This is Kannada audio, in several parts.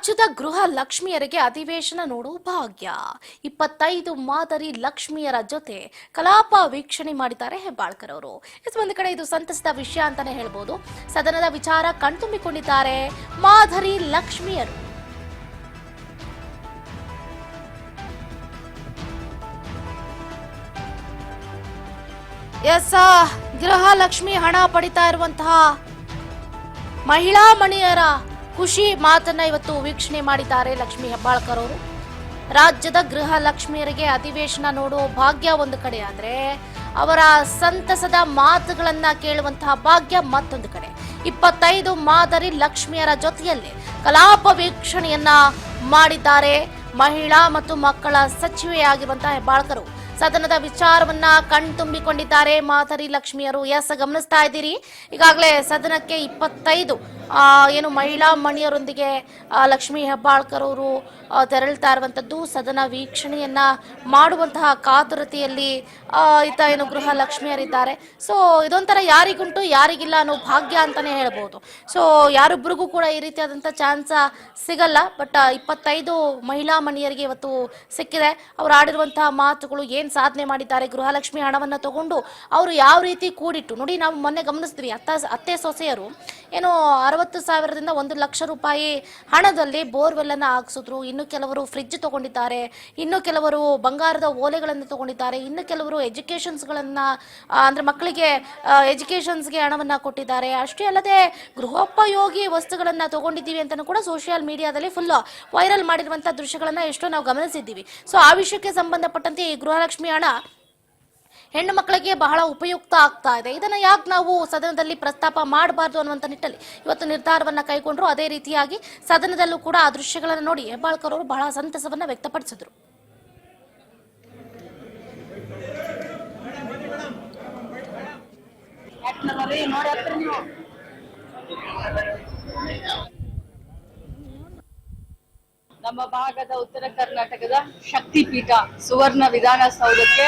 ರಾಜ್ಯದ ಗೃಹ ಲಕ್ಷ್ಮಿಯರಿಗೆ ಅಧಿವೇಶನ ನೋಡುವ ಭಾಗ್ಯ. 25 ಮಾದರಿ ಲಕ್ಷ್ಮಿಯರ ಜೊತೆ ಕಲಾಪ ವೀಕ್ಷಣೆ ಮಾಡಿದ್ದಾರೆ ಹೆಬ್ಬಾಳ್ಕರ್ ಅವರು. ಒಂದು ಕಡೆ ಇದು ಸಂತಸದ ವಿಷಯ ಅಂತಾನೆ ಹೇಳ್ಬೋದು. ಸದನದ ವಿಚಾರ ಕಣ್ತುಂಬಿಕೊಂಡಿದ್ದಾರೆ ಮಾದರಿ ಲಕ್ಷ್ಮಿಯರು. ಗೃಹ ಲಕ್ಷ್ಮಿ ಹಣ ಪಡಿತಾ ಇರುವಂತಹ ಮಹಿಳಾ ಮಣಿಯರ ಖುಷಿ ಮಾತನ್ನ ಇವತ್ತು ವೀಕ್ಷಣೆ ಮಾಡಿದ್ದಾರೆ ಲಕ್ಷ್ಮಿ ಹೆಬ್ಬಾಳ್ಕರ್ ಅವರು. ರಾಜ್ಯದ ಗೃಹ ಲಕ್ಷ್ಮಿಯರಿಗೆ ಅಧಿವೇಶನ ನೋಡುವ ಭಾಗ್ಯ ಒಂದು ಕಡೆ ಆದ್ರೆ ಅವರ ಸಂತಸದ ಮಾತುಗಳನ್ನ ಕೇಳುವಂತಹ ಭಾಗ್ಯ ಮತ್ತೊಂದು ಕಡೆ. 25 ಮಾದರಿ ಲಕ್ಷ್ಮಿಯರ ಜೊತೆಯಲ್ಲಿ ಕಲಾಪ ವೀಕ್ಷಣೆಯನ್ನ ಮಾಡಿದ್ದಾರೆ ಮಹಿಳಾ ಮತ್ತು ಮಕ್ಕಳ ಸಚಿವೆಯಾಗಿರುವಂತಹ ಹೆಬ್ಬಾಳ್ಕರ್. ಸದನದ ವಿಚಾರವನ್ನ ಕಣ್ತುಂಬಿಕೊಂಡಿದ್ದಾರೆ ಮಾದರಿ ಲಕ್ಷ್ಮಿಯರು. ಗಮನಿಸ್ತಾ ಇದ್ದೀರಿ, ಈಗಾಗಲೇ ಸದನಕ್ಕೆ 25 ಮಹಿಳಾ ಮಣಿಯರೊಂದಿಗೆ ಲಕ್ಷ್ಮಿ ಹೆಬ್ಬಾಳ್ಕರ್ ಅವರು ತೆರಳ್ತಾ ಇರುವಂತದ್ದು. ಸದನ ವೀಕ್ಷಣೆಯನ್ನ ಮಾಡುವಂತಹ ಕಾತುರತೆಯಲ್ಲಿ ಗೃಹ ಲಕ್ಷ್ಮಿಯರಿದ್ದಾರೆ. ಸೊ ಇದೊಂಥರ ಯಾರಿಗುಂಟು ಯಾರಿಗಿಲ್ಲ ಅನ್ನೋ ಭಾಗ್ಯ ಅಂತಾನೆ ಹೇಳ್ಬೋದು. ಸೊ ಯಾರೊಬ್ಬರಿಗೂ ಕೂಡ ಈ ರೀತಿಯಾದಂಥ ಚಾನ್ಸ್ ಸಿಗಲ್ಲ. ಬಟ್ 25 ಮಹಿಳಾ ಮಣಿಯರಿಗೆ ಇವತ್ತು ಸಿಕ್ಕಿದೆ. ಅವ್ರು ಆಡಿರುವಂತಹ ಮಾತುಗಳು, ಏನ್ ಸಾಧನೆ ಮಾಡಿದ್ದಾರೆ, ಗೃಹಲಕ್ಷ್ಮಿ ಹಣವನ್ನ ತಗೊಂಡು ಅವರು ಯಾವ ರೀತಿ ಕೂಡಿಟ್ಟು ನೋಡಿ. ನಾವು ಮೊನ್ನೆ ಗಮನಿಸಿದ್ವಿ, ಅತ್ತೆ ಸೊಸೆಯರು 60,000ದಿಂದ 1 ಲಕ್ಷ ರೂಪಾಯಿ ಹಣದಲ್ಲಿ ಬೋರ್ವೆಲ್ ಅನ್ನ ಹಾಕ್ಸಿದ್ರು. ಇನ್ನು ಕೆಲವರು ಫ್ರಿಡ್ಜ್ ತಗೊಂಡಿದ್ದಾರೆ, ಇನ್ನು ಕೆಲವರು ಬಂಗಾರದ ಓಲೆಗಳನ್ನು ತಗೊಂಡಿದ್ದಾರೆ, ಇನ್ನು ಕೆಲವರು ಎಜುಕೇಶನ್ಸ್ಗಳನ್ನ ಅಂದ್ರೆ ಮಕ್ಕಳಿಗೆ ಎಜುಕೇಶನ್ಸ್ಗೆ ಹಣವನ್ನ ಕೊಟ್ಟಿದ್ದಾರೆ. ಅಷ್ಟೇ ಅಲ್ಲದೆ ಗೃಹೋಪಯೋಗಿ ವಸ್ತುಗಳನ್ನ ತಗೊಂಡಿದ್ದೀವಿ ಅಂತ ಕೂಡ ಸೋಷಿಯಲ್ ಮೀಡಿಯಾದಲ್ಲಿ ಫುಲ್ ವೈರಲ್ ಮಾಡಿರುವಂತಹ ದೃಶ್ಯಗಳನ್ನ ಎಷ್ಟೋ ನಾವು ಗಮನಿಸಿದ್ದೀವಿ. ಸೊ ಆ ವಿಷಯಕ್ಕೆ ಸಂಬಂಧಪಟ್ಟಂತೆ ಈ ಗೃಹಲಕ್ಷ್ಮಿ ಹಣ ಹೆಣ್ಣು ಮಕ್ಕಳಿಗೆ ಬಹಳ ಉಪಯುಕ್ತ ಆಗ್ತಾ ಇದೆ. ಇದನ್ನ ಯಾಕೆ ನಾವು ಸದನದಲ್ಲಿ ಪ್ರಸ್ತಾಪ ಮಾಡಬಾರ್ದು ಅನ್ನುವಂಥ ನಿಟ್ಟಲ್ಲಿ ಇವತ್ತು ನಿರ್ಧಾರವನ್ನ ಕೈಗೊಂಡ್ರು. ಅದೇ ರೀತಿಯಾಗಿ ಸದನದಲ್ಲೂ ಕೂಡ ಆ ದೃಶ್ಯಗಳನ್ನು ನೋಡಿ ಹೆಬ್ಬಾಳ್ಕರ್ ಅವರು ಬಹಳ ಸಂತಸವನ್ನ ವ್ಯಕ್ತಪಡಿಸಿದ್ರು. ನಮ್ಮ ಭಾಗದ ಉತ್ತರ ಕರ್ನಾಟಕದ ಶಕ್ತಿಪೀಠ ಸುವರ್ಣ ವಿಧಾನಸೌಧಕ್ಕೆ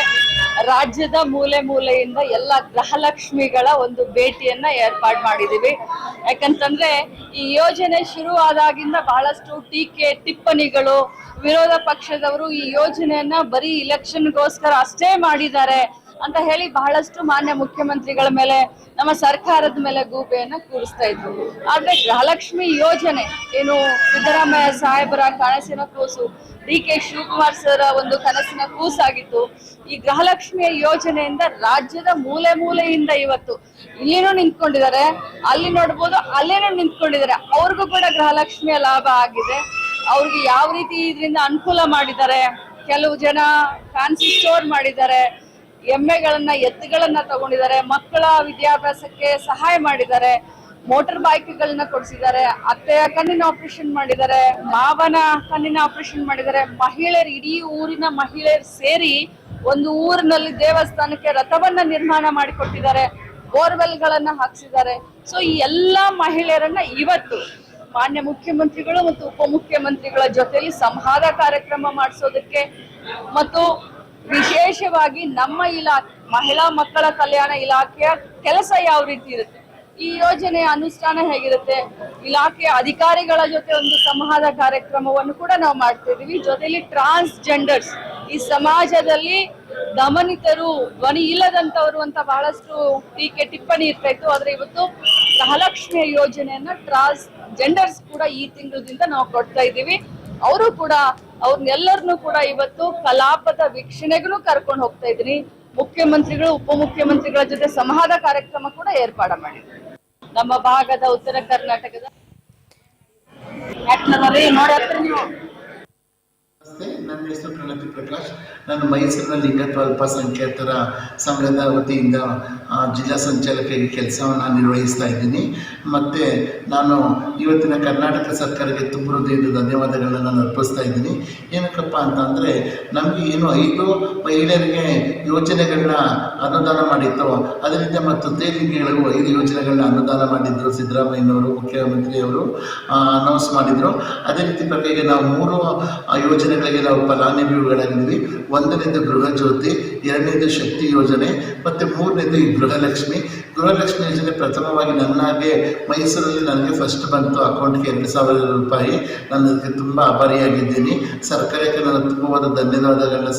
ರಾಜ್ಯದ ಮೂಲೆ ಮೂಲೆಯಿಂದ ಎಲ್ಲ ಗೃಹಲಕ್ಷ್ಮಿಗಳ ಒಂದು ಭೇಟಿಯನ್ನ ಏರ್ಪಾಡು ಮಾಡಿದೀವಿ. ಯಾಕಂತಂದ್ರೆ ಈ ಯೋಜನೆ ಶುರು ಆದಾಗಿಂದ ಬಹಳಷ್ಟು ಟೀಕೆ ಟಿಪ್ಪಣಿಗಳು, ವಿರೋಧ ಪಕ್ಷದವರು ಈ ಯೋಜನೆಯನ್ನ ಬರೀ ಇಲೆಕ್ಷನ್ಗೋಸ್ಕರ ಅಷ್ಟೇ ಮಾಡಿದ್ದಾರೆ ಅಂತ ಹೇಳಿ ಬಹಳಷ್ಟು ಮಾನ್ಯ ಮುಖ್ಯಮಂತ್ರಿಗಳ ಮೇಲೆ, ನಮ್ಮ ಸರ್ಕಾರದ ಮೇಲೆ ಗೂಬೆಯನ್ನ ಕೂರಿಸ್ತಾ ಇದ್ರು. ಆದ್ರೆ ಗೃಹಲಕ್ಷ್ಮಿ ಯೋಜನೆ ಏನು ಸಿದ್ದರಾಮಯ್ಯ ಸಾಹೇಬರ ಕನಸಿನ ಕೂಸು, DK ಶಿವಕುಮಾರ್ ಸರ್ ಒಂದು ಕನಸಿನ ಕೂಸಾಗಿತ್ತು. ಈ ಗೃಹಲಕ್ಷ್ಮಿಯ ಯೋಜನೆಯಿಂದ ರಾಜ್ಯದ ಮೂಲೆ ಮೂಲೆಯಿಂದ ಇವತ್ತು ಇಲ್ಲಿನೂ ನಿಂತ್ಕೊಂಡಿದ್ದಾರೆ, ಅಲ್ಲಿ ನೋಡ್ಬೋದು, ಅಲ್ಲೇನೂ ನಿಂತ್ಕೊಂಡಿದ್ದಾರೆ. ಅವ್ರಿಗೂ ಕೂಡ ಗೃಹಲಕ್ಷ್ಮಿಯ ಲಾಭ ಆಗಿದೆ. ಅವ್ರಿಗೆ ಯಾವ ರೀತಿ ಇದರಿಂದ ಅನುಕೂಲ ಮಾಡಿದ್ದಾರೆ, ಕೆಲವು ಜನ ಫ್ಯಾನ್ಸಿ ಸ್ಟೋರ್ ಮಾಡಿದ್ದಾರೆ, ಎಮ್ಮೆಗಳನ್ನ ಎತ್ತುಗಳನ್ನ ತಗೊಂಡಿದ್ದಾರೆ, ಮಕ್ಕಳ ವಿದ್ಯಾಭ್ಯಾಸಕ್ಕೆ ಸಹಾಯ ಮಾಡಿದ್ದಾರೆ, ಮೋಟಾರ್ ಬೈಕ್ಗಳನ್ನ ಕೊಡಿಸಿದ್ದಾರೆ, ಅತ್ತೆಯ ಕಣ್ಣಿನ ಆಪರೇಷನ್ ಮಾಡಿದ್ದಾರೆ, ಮಾವನ ಕಣ್ಣಿನ ಆಪರೇಷನ್ ಮಾಡಿದ್ದಾರೆ. ಮಹಿಳೆಯರು, ಇಡೀ ಊರಿನ ಮಹಿಳೆಯರು ಸೇರಿ ಒಂದು ಊರಿನಲ್ಲಿ ದೇವಸ್ಥಾನಕ್ಕೆ ರಥವನ್ನ ನಿರ್ಮಾಣ ಮಾಡಿಕೊಟ್ಟಿದ್ದಾರೆ, ಬೋರ್ವೆಲ್ಗಳನ್ನ ಹಾಕ್ಸಿದ್ದಾರೆ. ಸೊ ಈ ಎಲ್ಲಾ ಮಹಿಳೆಯರನ್ನ ಇವತ್ತು ಮಾನ್ಯ ಮುಖ್ಯಮಂತ್ರಿಗಳು ಮತ್ತು ಉಪಮುಖ್ಯಮಂತ್ರಿಗಳ ಜೊತೆಯಲ್ಲಿ ಸಂವಾದ ಕಾರ್ಯಕ್ರಮ ಮಾಡಿಸೋದಕ್ಕೆ ಮತ್ತು ವಿಶೇಷವಾಗಿ ನಮ್ಮ ಇಲಾಖೆ ಮಹಿಳಾ ಮಕ್ಕಳ ಕಲ್ಯಾಣ ಇಲಾಖೆಯ ಕೆಲಸ ಯಾವ ರೀತಿ ಇರುತ್ತೆ, ಈ ಯೋಜನೆಯ ಅನುಷ್ಠಾನ ಹೇಗಿರುತ್ತೆ, ಇಲಾಖೆಯ ಅಧಿಕಾರಿಗಳ ಜೊತೆ ಒಂದು ಸಂವಾದ ಕಾರ್ಯಕ್ರಮವನ್ನು ಕೂಡ ನಾವು ಮಾಡ್ತಾ ಇದೀವಿ. ಜೊತೆಲಿ ಟ್ರಾನ್ಸ್ಜೆಂಡರ್ಸ್, ಈ ಸಮಾಜದಲ್ಲಿ ದಮನಿತರು, ಧ್ವನಿ ಇಲ್ಲದಂತವರು ಅಂತ ಬಹಳಷ್ಟು ಟೀಕೆ ಟಿಪ್ಪಣಿ ಇರ್ತಾ ಇತ್ತು. ಆದ್ರೆ ಇವತ್ತು ಗೃಹಲಕ್ಷ್ಮಿಯ ಯೋಜನೆಯನ್ನ ಟ್ರಾನ್ಸ್ಜೆಂಡರ್ಸ್ ಕೂಡ ಈ ತಿಂಗಳದಿಂದ ನಾವು ಕೊಡ್ತಾ ಇದ್ದೀವಿ. ಅವರು ಕೂಡ ಅವ್ರನ್ನೆಲ್ಲರನ್ನೂ ಕೂಡ ಇವತ್ತು ಕಲಾಪದ ವೀಕ್ಷಣೆಗೂ ಕರ್ಕೊಂಡು ಹೋಗ್ತಾ ಇದ್ದೀನಿ. ಮುಖ್ಯಮಂತ್ರಿಗಳು ಉಪಮುಖ್ಯಮಂತ್ರಿಗಳ ಜೊತೆ ಸಂವಾದ ಕಾರ್ಯಕ್ರಮ ಕೂಡ ಏರ್ಪಾಡು ಮಾಡಿದ್ರು. ನಮ್ಮ ಭಾಗದ ಉತ್ತರ ಕರ್ನಾಟಕದ ನನ್ನ ಹೆಸರು ಪ್ರಣತಿ ಪ್ರಕಾಶ್. ನಾನು ಮೈಸೂರಿನ ಲಿಂಗತ್ವ ಅಲ್ಪಸಂಖ್ಯಾತರ ಸಂಘದ ವತಿಯಿಂದ ಜಿಲ್ಲಾ ಸಂಚಾಲಕರಾಗಿ ಕೆಲಸವನ್ನು ನಿರ್ವಹಿಸ್ತಾ ಇದ್ದೀನಿ. ಮತ್ತು ನಾನು ಇವತ್ತಿನ ಕರ್ನಾಟಕ ಸರ್ಕಾರಕ್ಕೆ ತುಂಬ ಹೃದಯದ ಧನ್ಯವಾದಗಳನ್ನ ನಾನು ಅರ್ಪಿಸ್ತಾ ಇದ್ದೀನಿ. ಏನಕ್ಕಪ್ಪ ಅಂತಂದರೆ, ನಮಗೆ ಏನು 5 ಮಹಿಳೆಯರಿಗೆ ಯೋಜನೆಗಳನ್ನ ಅನುದಾನ ಮಾಡಿತ್ತು, ಅದರಿಂದ ಮತ್ತು ತೇಲಿಂಗಿಗಳಿಗೂ 5 ಯೋಜನೆಗಳನ್ನ ಅನುದಾನ ಮಾಡಿದ್ರು ಸಿದ್ದರಾಮಯ್ಯನವರು, ಮುಖ್ಯಮಂತ್ರಿಯವರು ಅನೌನ್ಸ್ ಮಾಡಿದರು. ಅದೇ ರೀತಿ ಪ್ರಕಾರ ಈಗ ನಾವು 3 ಯೋಜನೆಗಳಿಗೆ ನಾವು ಫಲಾನುಭವಿಗಳಾಗಿದ್ದೀವಿ. 1ನೇದು ಗೃಹ ಜ್ಯೋತಿ, 2ನೇದು ಶಕ್ತಿ ಯೋಜನೆ ಮತ್ತು 3ನೇದು ಈ ಗೃಹಲಕ್ಷ್ಮಿ. ಗೃಹಲಕ್ಷ್ಮಿ ಯೋಜನೆ ಪ್ರಥಮವಾಗಿ ನನ್ನಾಗೆ ಮೈಸೂರಲ್ಲಿ ನನಗೆ ಫಸ್ಟ್ ಬಂತು ಅಕೌಂಟ್ಗೆ 2,000 ರೂಪಾಯಿ. ನಾನು ಅದಕ್ಕೆ ತುಂಬ ಆಭಾರಿಯಾಗಿದ್ದೀನಿ. ಸರ್ಕಾರಕ್ಕೆ ನಾನು ತುಂಬವಾದ ಧನ್ಯವಾದಗಳನ್ನ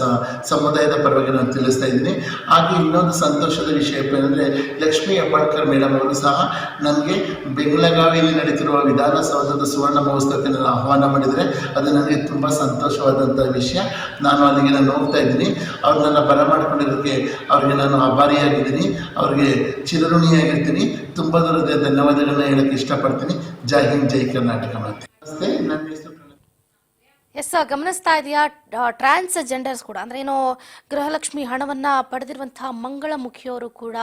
ಸಮುದಾಯದ ಪರವಾಗಿ ನಾನು ತಿಳಿಸ್ತಾ ಇದ್ದೀನಿ. ಹಾಗೆ ಇನ್ನೊಂದು ಸಂತೋಷದ ವಿಷಯ ಏನಂದರೆ ಲಕ್ಷ್ಮೀ ಹೆಬ್ಬಾಳ್ಕರ್ ಮೇಡಮ್ ಅವರು ಸಹ ನನಗೆ ಬೆಳಗಾವಿಯಲ್ಲಿ ನಡೀತಿರುವ ವಿಧಾನಸೌಧದ ಸುವರ್ಣ ಮಹೋತ್ಸವಕ್ಕೆ ನಾನು ಆಹ್ವಾನ ಮಾಡಿದರೆ ಅದು ನನಗೆ ತುಂಬ ಸಂತೋಷವಾದಂಥ ವಿಷಯ. ನಾನು ಅಲ್ಲಿಗೆ ನಾನು ಹೋಗ್ತಾ ಇದ್ದೀನಿ. ಅವ್ರು ನನ್ನ ಬರಮಾಡಿಕೊಂಡಿರೋದಕ್ಕೆ ಅವ್ರಿಗೆ ನಾನು ಆಭಾರಿಯಾಗಿದ್ದೀನಿ. ಅವ್ರಿಗೆ ಚಿರಋಣಿಯಾಗಿರ್ತೀನಿ. ತುಂಬ ದೂರದ ಧನ್ಯವಾದಗಳನ್ನ ಹೇಳಕ್ಕೆ ಇಷ್ಟಪಡ್ತೀನಿ. ಜೈ ಹಿಂದ್, ಜೈ ಕರ್ನಾಟಕ. ಮತ್ತೆ ನನ್ನ ಹೆಸರು ಎಸ್, ಗಮನಿಸ್ತಾ ಇದೆಯಾ ಟ್ರಾನ್ಸ್ಜೆಂಡರ್ಸ್ ಕೂಡ ಅಂದ್ರೆ ಏನು ಗೃಹಲಕ್ಷ್ಮಿ ಹಣವನ್ನ ಪಡೆದಿರುವಂತಹ ಮಂಗಳಮುಖಿಯವರು ಕೂಡ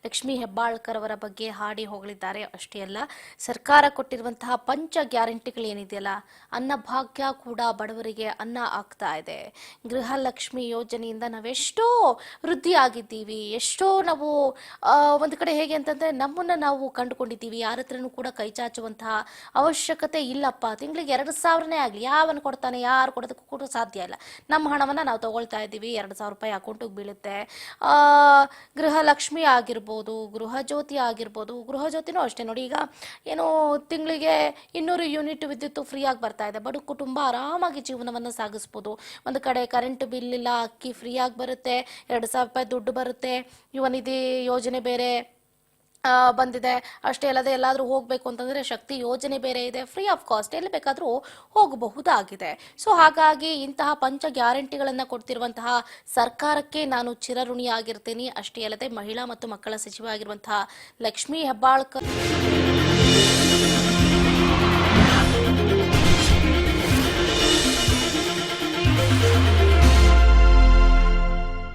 ಲಕ್ಷ್ಮೀ ಹೆಬ್ಬಾಳ್ಕರ್ ಅವರ ಬಗ್ಗೆ ಹಾಡಿ ಹೋಗಲಿದ್ದಾರೆ. ಅಷ್ಟೇ ಅಲ್ಲ, ಸರ್ಕಾರ ಕೊಟ್ಟಿರುವಂತಹ ಪಂಚ ಗ್ಯಾರಂಟಿಗಳು ಏನಿದೆಯಲ್ಲ, ಅನ್ನಭಾಗ್ಯ ಕೂಡ ಬಡವರಿಗೆ ಅನ್ನ ಆಗ್ತಾ ಇದೆ. ಗೃಹಲಕ್ಷ್ಮಿ ಯೋಜನೆಯಿಂದ ನಾವೆಷ್ಟೋ ವೃದ್ಧಿ ಆಗಿದ್ದೀವಿ. ಎಷ್ಟೋ ನಾವು ಒಂದು ಕಡೆ ಹೇಗೆ ಅಂತಂದ್ರೆ ನಮ್ಮನ್ನ ನಾವು ಕಂಡುಕೊಂಡಿದ್ದೀವಿ. ಯಾರ ಹತ್ರನೂ ಕೂಡ ಕೈ ಚಾಚುವಂತಹ ಅವಶ್ಯಕತೆ ಇಲ್ಲಪ್ಪ. ತಿಂಗಳಿಗೆ 2,000ನೇ ಆಗಲಿ, ಯಾವನು ಕೊಡ್ತಾನೆ, ಯಾರು ಕೊಡೋದಕ್ಕೂ ಕೂಡ ಸಾಧ್ಯ ಇಲ್ಲ. ನಮ್ಮ ಹಣವನ್ನು ನಾವು ತಗೊಳ್ತಾ ಇದ್ದೀವಿ, 2,000 ರೂಪಾಯಿ ಅಕೌಂಟಿಗೆ ಬೀಳುತ್ತೆ. ಗೃಹಲಕ್ಷ್ಮಿ ಆಗಿರ್ಬೋದು, ಗೃಹಜ್ಯೋತಿ ಆಗಿರ್ಬೋದು. ಗೃಹಜ್ಯೋತಿನೂ ಅಷ್ಟೇ ನೋಡಿ, ಈಗ ಏನು ತಿಂಗಳಿಗೆ 200 ಯೂನಿಟ್ ವಿದ್ಯುತ್ ಫ್ರೀಯಾಗಿ ಬರ್ತಾ ಇದೆ. ಬಡ ಕುಟುಂಬ ಆರಾಮಾಗಿ ಜೀವನವನ್ನು ಸಾಗಿಸ್ಬೋದು. ಒಂದು ಕಡೆ ಕರೆಂಟ್ ಬಿಲ್ ಇಲ್ಲ, ಅಕ್ಕಿ ಫ್ರೀಯಾಗಿ ಬರುತ್ತೆ, 2,000 ರೂಪಾಯಿ ದುಡ್ಡು ಬರುತ್ತೆ. ಯುವ ನಿಧಿ ಯೋಜನೆ ಬೇರೆ ಬಂದಿದೆ. ಅಷ್ಟೇ ಅಲ್ಲದೆ ಎಲ್ಲಾದರೂ ಹೋಗಬೇಕು ಅಂತಂದರೆ ಶಕ್ತಿ ಯೋಜನೆ ಬೇರೆ ಇದೆ. ಫ್ರೀ ಆಫ್ ಕಾಸ್ಟ್ ಎಲ್ಲಿ ಬೇಕಾದರೂ ಹೋಗಬಹುದಾಗಿದೆ. ಸೊ ಹಾಗಾಗಿ ಇಂತಹ ಪಂಚ ಗ್ಯಾರಂಟಿಗಳನ್ನು ಕೊಡ್ತಿರುವಂತಹ ಸರ್ಕಾರಕ್ಕೆ ನಾನು ಚಿರಋಣಿಯಾಗಿರ್ತೀನಿ. ಅಷ್ಟೇ ಅಲ್ಲದೆ ಮಹಿಳಾ ಮತ್ತು ಮಕ್ಕಳ ಸಚಿವ ಆಗಿರುವಂತಹ ಲಕ್ಷ್ಮೀ ಹೆಬ್ಬಾಳ್ಕರ್